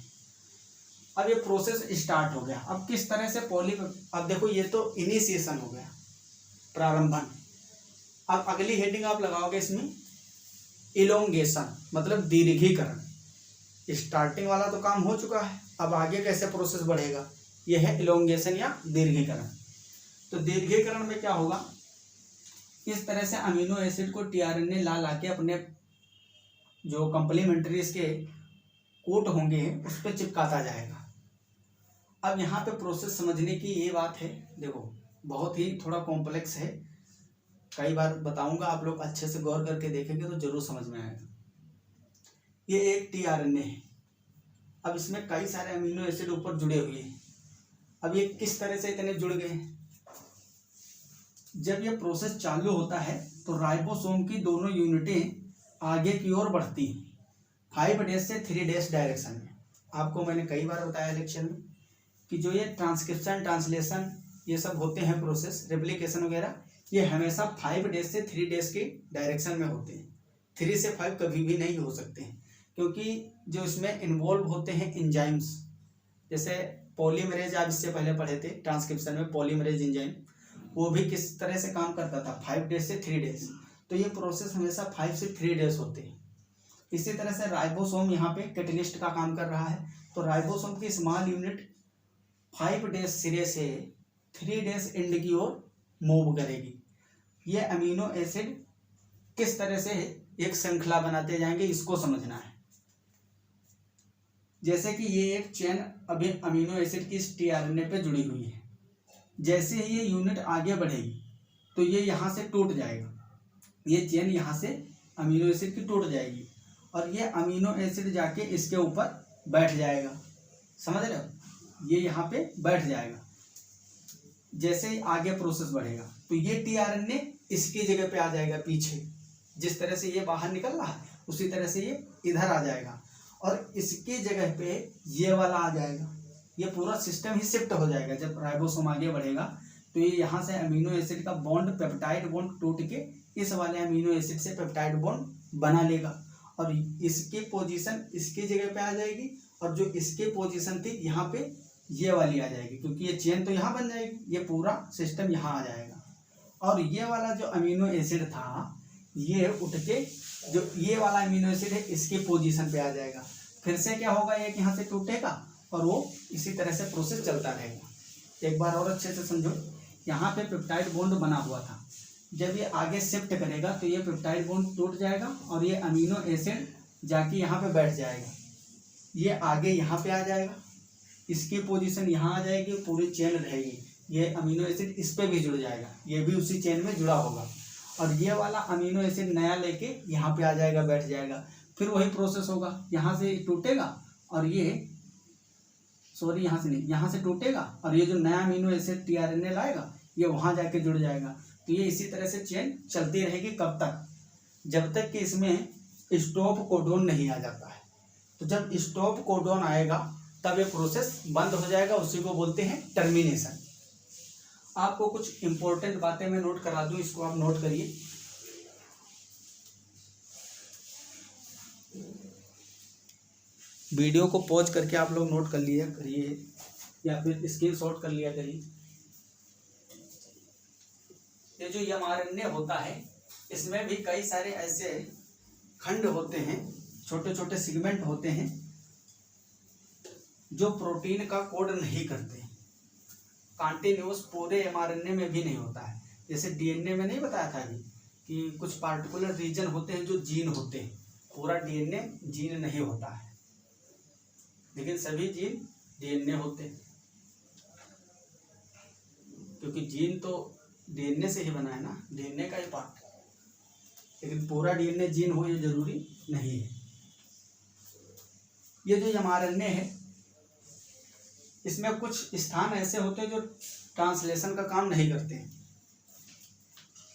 अब ये प्रोसेस स्टार्ट हो गया। अब किस तरह से अब देखो, ये तो इनिशिएशन हो गया, प्रारंभन। अब अगली हेडिंग आप लगाओगे इसमें इलोंगेशन, मतलब दीर्घीकरण। स्टार्टिंग वाला तो काम हो चुका है, अब आगे कैसे प्रोसेस बढ़ेगा, यह है इलोंगेशन या दीर्घीकरण। तो दीर्घीकरण में क्या होगा, इस तरह से अमीनो एसिड को tRNA ला के अपने जो कंप्लीमेंट्री इसके कोट होंगे उस पर चिपकाता जाएगा। अब यहाँ पे प्रोसेस समझने की ये बात है, देखो बहुत ही थोड़ा कॉम्प्लेक्स है, कई बार बताऊंगा, आप लोग अच्छे से गौर करके देखेंगे तो जरूर समझ में आएगा। ये एक tRNA है, अब इसमें कई सारे अमीनो एसिड ऊपर जुड़े हुए हैं। अब ये किस तरह से इतने जुड़ गए हैं, जब ये प्रोसेस चालू होता है तो राइबोसोम की दोनों यूनिटें आगे की ओर बढ़ती हैं 5' से 3' डायरेक्शन में। आपको मैंने कई बार बताया लेक्चर में कि जो ये ट्रांसक्रिप्शन, ट्रांसलेशन, ये सब होते हैं प्रोसेस, रेप्लिकेशन वगैरह, ये हमेशा 5' से 3' के डायरेक्शन में होते हैं। 3 से 5 कभी भी नहीं हो सकते हैं, क्योंकि जो इसमें इन्वॉल्व होते हैं एंजाइम्स, जैसे पॉलीमरेज आप इससे पहले पढ़े थे ट्रांसक्रिप्शन में, पॉलीमरेज एंजाइम, वो भी किस तरह से काम करता था, 5 डेज से 3 डेज। तो ये प्रोसेस हमेशा 5 से 3 डेज होते हैं। इसी तरह से राइबोसोम यहाँ पे कैटलिस्ट का काम कर रहा है। तो राइबोसोम की स्मॉल यूनिट 5 डेज सिरे से 3 डेज एंड की ओर मूव करेगी। ये अमीनो एसिड किस तरह से एक श्रृंखला बनाते जाएंगे, इसको समझना है। जैसे कि ये एक चेन अभी अमीनो एसिड की इस टीआरएनए पे जुड़ी हुई है। जैसे ही ये यूनिट आगे बढ़ेगी तो ये यहाँ से टूट जाएगा, ये चेन यहाँ से अमीनो एसिड की टूट जाएगी और ये अमीनो एसिड जाके इसके ऊपर बैठ जाएगा। समझ रहे हो, ये यहाँ पे बैठ जाएगा। जैसे ही आगे प्रोसेस बढ़ेगा तो ये टीआरएनए इसकी जगह पे आ जाएगा पीछे। जिस तरह से ये बाहर निकल रहा है उसी तरह से ये इधर आ जाएगा और इसकी जगह पे ये वाला आ जाएगा। ये पूरा सिस्टम ही शिफ्ट हो जाएगा। जब राइबोसोम आगे बढ़ेगा तो ये यहाँ से अमीनो एसिड का बॉन्ड, पेप्टाइड बॉन्ड टूट के इस वाले अमीनो एसिड से पेप्टाइड बॉन्ड बना लेगा और इसकी पोजीशन इसकी जगह पे आ जाएगी और जो इसकी पोजीशन थी यहाँ पे ये वाली आ जाएगी, क्योंकि ये चेन तो यहाँ बन जाएगी, ये पूरा सिस्टम यहाँ आ जाएगा। और ये वाला जो अमीनो एसिड था ये उठ के जो ये वाला अमीनो एसिड है इसके पोजीशन पे आ जाएगा। फिर से क्या होगा, एक यहाँ से टूटेगा और वो इसी तरह से प्रोसेस चलता रहेगा। एक बार और अच्छे से समझो, यहाँ पे पेप्टाइड बॉन्ड बना हुआ था, जब ये आगे शिफ्ट करेगा तो ये पेप्टाइड बॉन्ड टूट जाएगा और ये अमीनो एसिड जाके यहाँ पे बैठ जाएगा। ये आगे यहाँ पे आ जाएगा, इसकी पोजीशन यहाँ आ जाएगी, पूरी चेन रहेगी। ये अमीनो एसिड इस पे भी जुड़ जाएगा, ये भी उसी चेन में जुड़ा होगा और ये वाला अमीनो एसिड नया लेके यहाँ पे आ जाएगा, बैठ जाएगा। फिर वही प्रोसेस होगा, यहाँ से टूटेगा और ये यहाँ से नहीं, यहाँ से टूटेगा और ये जो नया अमीनो एसिड टीआरएनए लाएगा ये वहाँ जाके जुड़ जाएगा। तो ये इसी तरह से चेन चलती रहेगी। कब तक? जब तक कि इसमें स्टॉप कोडोन नहीं आ जाता है। तो जब स्टॉप कोडोन आएगा तब ये प्रोसेस बंद हो जाएगा, उसी को बोलते हैं टर्मिनेशन। आपको कुछ इंपॉर्टेंट बातें मैं नोट करा दूं, इसको आप नोट करिए। वीडियो को पॉज करके आप लोग नोट कर लिया करिए या फिर स्क्रीनशॉट कर लिया करिए। ये जो एमआरएनए होता है इसमें भी कई सारे ऐसे खंड होते हैं, छोटे छोटे सेगमेंट होते हैं जो प्रोटीन का कोड नहीं करते। कॉन्टिन्यूस पूरे एमआरएनए में भी नहीं होता है। जैसे डीएनए में नहीं बताया था अभी कि कुछ पार्टिकुलर रीजन होते हैं जो जीन होते हैं, पूरा डीएनए जीन नहीं होता है, लेकिन सभी जीन डीएनए होते हैं, क्योंकि जीन तो डीएनए से ही बना है ना, डीएनए का ही पार्ट। लेकिन पूरा डीएनए जीन हो ये जरूरी नहीं है। ये जो एमआरएनए है इसमें कुछ स्थान ऐसे होते हैं जो ट्रांसलेशन का काम नहीं करते हैं।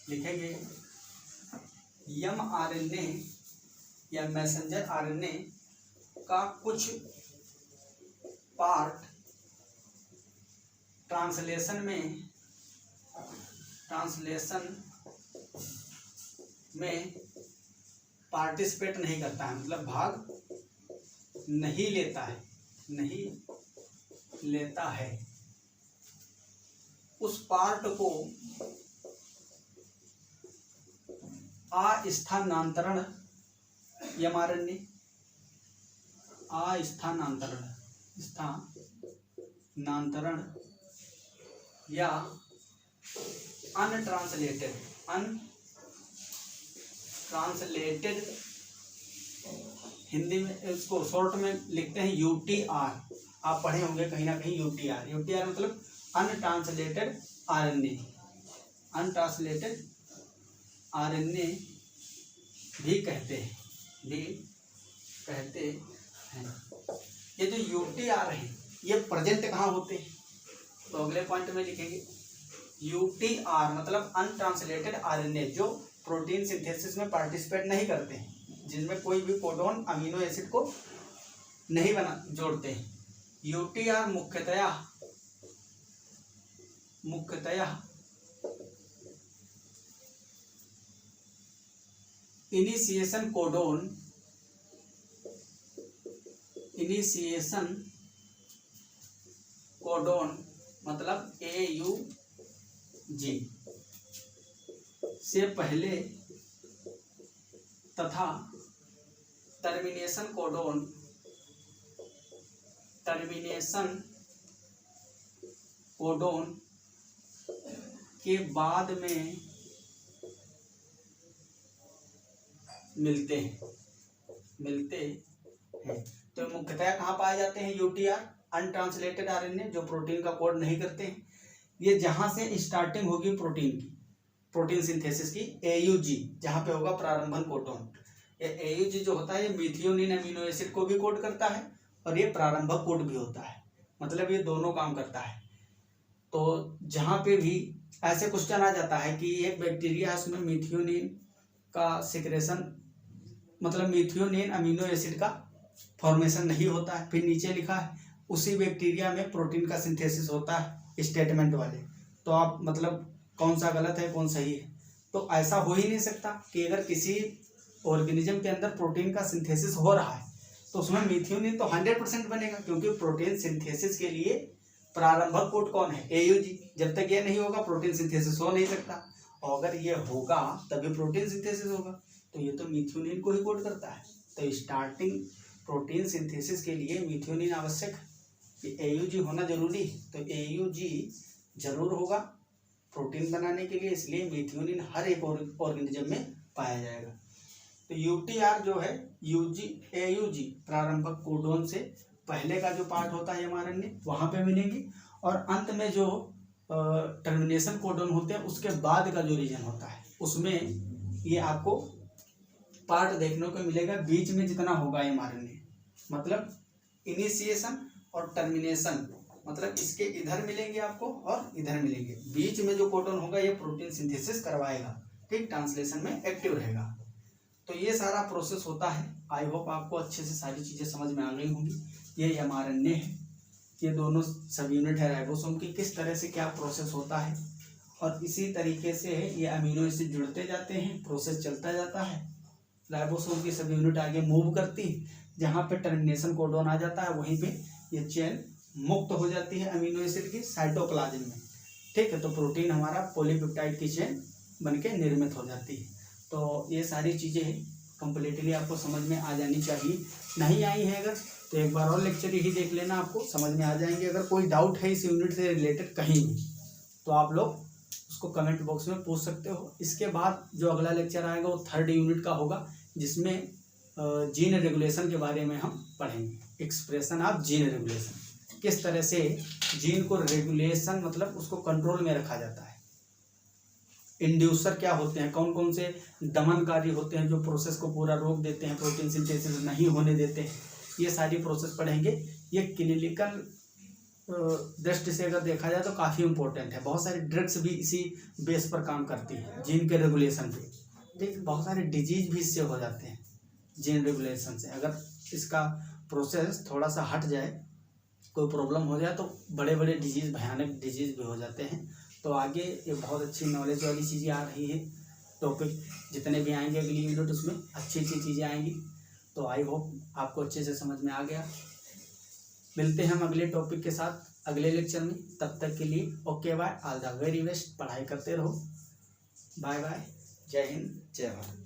लिखेंगे एमआरएनए या मैसेंजर आरएनए का कुछ पार्ट ट्रांसलेशन में पार्टिसिपेट नहीं करता है, मतलब भाग नहीं लेता है। उस पार्ट को अस्थानांतरण एमआरएनए, स्थानांतरण या अनट्रांसलेटेड हिंदी में इसको शॉर्ट में लिखते हैं यूटीआर। आप पढ़े होंगे कहीं ना कहीं यूटीआर। यूटीआर मतलब अनट्रांसलेटेड आरएनए, अनट्रांसलेटेड आरएनए भी कहते हैं। ये जो यूटीआर है ये प्रेजेंट कहाँ होते हैं, तो अगले पॉइंट में लिखेंगे यूटीआर मतलब अनट्रांसलेटेड आरएनए, जो प्रोटीन सिंथेसिस में पार्टिसिपेट नहीं करते हैं, जिनमें कोई भी कोडोन अमीनो एसिड को नहीं जोड़ते हैं। यूटीआर मुख्यतया इनिशिएशन कोडोन इनिशिएशन कोडोन मतलब AUG से पहले तथा टर्मिनेशन कोडोन के बाद में मिलते हैं। तो मुख्यतः कहाँ पाए जाते हैं? UTR अनट्रांसलेटेड RNA जो प्रोटीन का कोड नहीं करते हैं। ये जहां से स्टार्टिंग होगी प्रोटीन सिंथेसिस की, AUG जहां पे होगा प्रारंभन कोडोन। ये AUG जो होता है ये मिथियोनिन अमीनो एसिड को भी कोड करता है और ये प्रारंभक कोड भी होता है, मतलब ये दोनों काम करता है। तो जहाँ पे भी ऐसे क्वेश्चन आ जाता है कि एक बैक्टीरिया है उसमें मिथियोनिन का सिक्रेशन मतलब मिथियोनिन अमीनो एसिड का फॉर्मेशन नहीं होता है, फिर नीचे लिखा है उसी बैक्टीरिया में प्रोटीन का सिंथेसिस होता है स्टेटमेंट वाले, तो आप मतलब कौन सा गलत है कौन सही है? तो ऐसा हो ही नहीं सकता कि अगर किसी ऑर्गेनिज्म के अंदर प्रोटीन का सिंथेसिस हो रहा है तो उसमें मिथियोनिन तो 100% बनेगा, क्योंकि प्रोटीन सिंथेसिस के लिए प्रारंभक कोड कौन है? AUG। जब तक ये नहीं होगा प्रोटीन सिंथेसिस हो नहीं सकता, और अगर ये होगा तभी प्रोटीन सिंथेसिस होगा। तो ये तो मिथियोनिन को ही कोड करता है। तो स्टार्टिंग प्रोटीन सिंथेसिस के लिए मिथियोनिन आवश्यक है, कि AUG होना जरूरी है। तो AUG जरूर होगा प्रोटीन बनाने के लिए, इसलिए मिथियोनिन हर एक ऑर्गेनिज्म में पाया जाएगा। तो UTR जो है AUG प्रारंभक कोडोन से पहले का जो पार्ट होता है mRNA वहाँ पे मिलेंगी, और अंत में जो टर्मिनेशन कोडोन होते हैं उसके बाद का जो रीजन होता है उसमें ये आपको पार्ट देखने को मिलेगा। बीच में जितना होगा mRNA मतलब इनिशिएशन और टर्मिनेशन, मतलब इसके इधर मिलेंगे आपको और इधर मिलेंगे। बीच में जो कोडोन होगा ये प्रोटीन सिंथेसिस करवाएगा, ठीक, ट्रांसलेशन में एक्टिव रहेगा। तो ये सारा प्रोसेस होता है। आई होप आपको अच्छे से सारी चीज़ें समझ में आ गई होंगी। ये mRNA है, ये दोनों सब यूनिट है राइबोसोम की, किस तरह से क्या प्रोसेस होता है, और इसी तरीके से ये अमीनो एसिड जुड़ते जाते हैं, प्रोसेस चलता जाता है। राइबोसोम की सब यूनिट आगे मूव करती, जहाँ पे टर्मिनेशन कोडोन आ जाता है वहीं पे ये चेन मुक्त हो जाती है अमीनो एसिड की साइटोप्लाज्म में, ठीक है। तो प्रोटीन हमारा पॉलीपेप्टाइड की चेन बनके निर्मित हो जाती है। तो ये सारी चीज़ें कंप्लीटली आपको समझ में आ जानी चाहिए। नहीं आई है अगर तो एक बार और लेक्चर ही देख लेना, आपको समझ में आ जाएंगे। अगर कोई डाउट है इस यूनिट से रिलेटेड कहीं भी तो आप लोग उसको कमेंट बॉक्स में पूछ सकते हो। इसके बाद जो अगला लेक्चर आएगा वो 3rd यूनिट का होगा, जिसमें जीन रेगुलेशन के बारे में हम पढ़ेंगे। एक्सप्रेशन ऑफ जीन रेगुलेशन, किस तरह से जीन को रेगुलेशन मतलब उसको कंट्रोल में रखा जाता है। इंड्यूसर क्या होते हैं, कौन कौन से दमनकारी होते हैं जो प्रोसेस को पूरा रोक देते हैं, प्रोटीन सिंथेसिस नहीं होने देते हैं, ये सारी प्रोसेस पढ़ेंगे। ये क्लिनिकल दृष्टि से अगर देखा जाए तो काफ़ी इंपॉर्टेंट है। बहुत सारी ड्रग्स भी इसी बेस पर काम करती हैं, जीन के रेगुलेशन पे, ठीक। बहुत सारे डिजीज भी इससे हो जाते हैं जीन रेगुलेशन से। अगर इसका प्रोसेस थोड़ा सा हट जाए, कोई प्रॉब्लम हो जाए, तो बड़े बड़े डिजीज, भयानक डिजीज भी हो जाते हैं। तो आगे ये बहुत अच्छी नॉलेज वाली चीज़ें आ रही है। टॉपिक जितने भी आएंगे अगली यूनिट उसमें अच्छी अच्छी चीज़ें आएंगी। तो आई होप आपको अच्छे से समझ में आ गया। मिलते हैं हम अगले टॉपिक के साथ अगले लेक्चर में। तब तक के लिए okay bye, all the very best. पढ़ाई करते रहो। बाय बाय, जय हिंद, जय भारत।